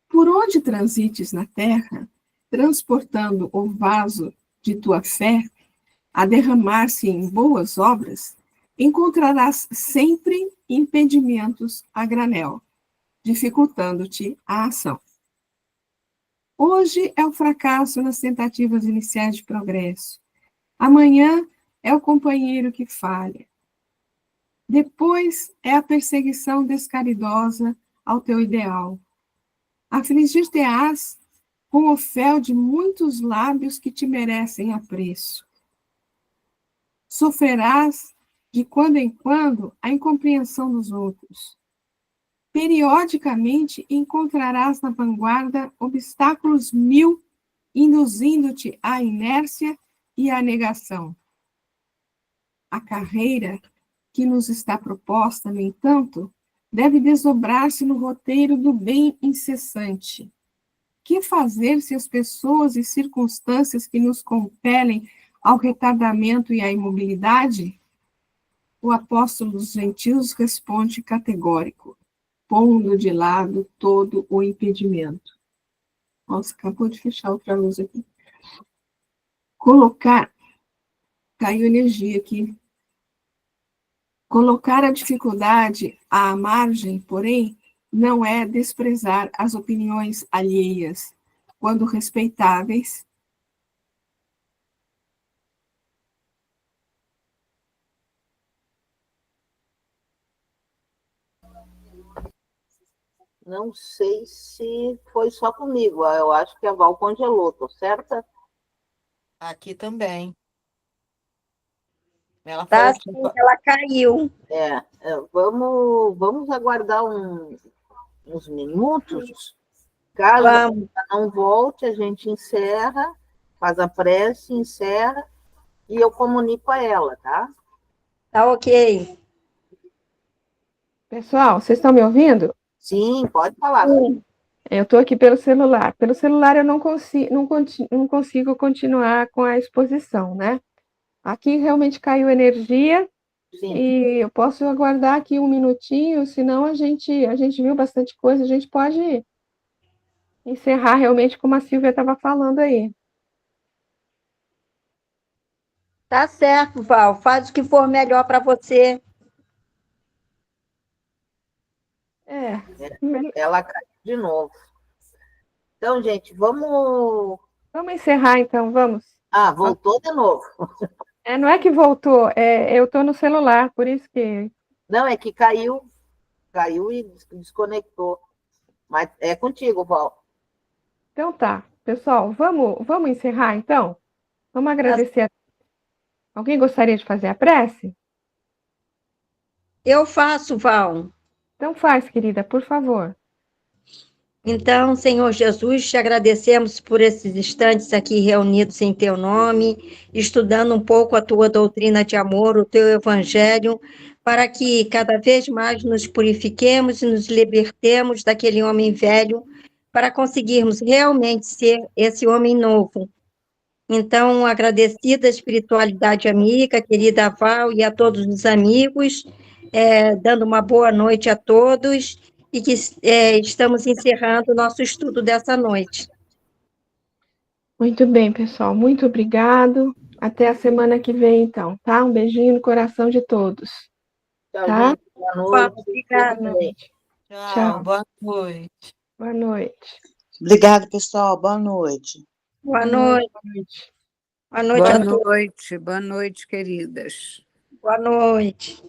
Por onde transites na terra, transportando o vaso de tua fé a derramar-se em boas obras, encontrarás sempre impedimentos a granel, dificultando-te a ação. Hoje é o fracasso nas tentativas iniciais de progresso. Amanhã é o companheiro que falha. Depois é a perseguição descaridosa ao teu ideal. Afligir-te-ás com o fel de muitos lábios que te merecem apreço. Sofrerás, de quando em quando, a incompreensão dos outros. Periodicamente encontrarás na vanguarda obstáculos 1000, induzindo-te à inércia e à negação. A carreira que nos está proposta, no entanto, deve desdobrar-se no roteiro do bem incessante. Que fazer se as pessoas e circunstâncias que nos compelem ao retardamento e à imobilidade? O apóstolo dos gentios responde categórico, pondo de lado todo o impedimento. Nossa, acabou de fechar outra luz aqui. Caiu energia aqui. Colocar a dificuldade à margem, porém, não é desprezar as opiniões alheias, quando respeitáveis. Não sei se foi só comigo, eu acho que a Val congelou, tô certa? Aqui também. Ela Tá, falou assim, ela caiu. Vamos aguardar uns minutos. Caso Vamos. ela não volte, a gente encerra, faz a prece, encerra, e eu comunico a ela, tá? Tá ok. Pessoal, vocês estão me ouvindo? Sim, pode falar. Sim. Eu estou aqui pelo celular. Pelo celular eu não consigo continuar com a exposição, né? Aqui realmente caiu energia Sim. e eu posso aguardar aqui um minutinho, senão a gente viu bastante coisa, a gente pode encerrar realmente como a Silvia estava falando aí. Tá certo, Val. Faz o que for melhor para você. Ela caiu de novo. Então, gente, vamos... Vamos encerrar então, vamos. Voltou de novo. Não é que voltou, eu estou no celular, por isso que... Não, é que caiu e desconectou. Mas é contigo, Val. Então tá, pessoal, vamos encerrar então? Vamos agradecer. Alguém gostaria de fazer a prece? Eu faço, Val. Então faz, querida, por favor. Então, Senhor Jesus, te agradecemos por esses instantes aqui reunidos em teu nome, estudando um pouco a tua doutrina de amor, o teu evangelho, para que cada vez mais nos purifiquemos e nos libertemos daquele homem velho, para conseguirmos realmente ser esse homem novo. Então, agradecida a espiritualidade amiga, querida Val, e a todos os amigos, dando uma boa noite a todos, e que estamos encerrando o nosso estudo dessa noite. Muito bem, pessoal. Muito obrigado. Até a semana que vem, então, tá? Um beijinho no coração de todos. Tchau, Tá? gente. Boa noite. Obrigada. Boa noite. Tchau, boa noite. Boa noite. Obrigada, pessoal. Boa noite. Boa noite. Boa noite. Boa noite a todos. Boa noite, queridas. Boa noite.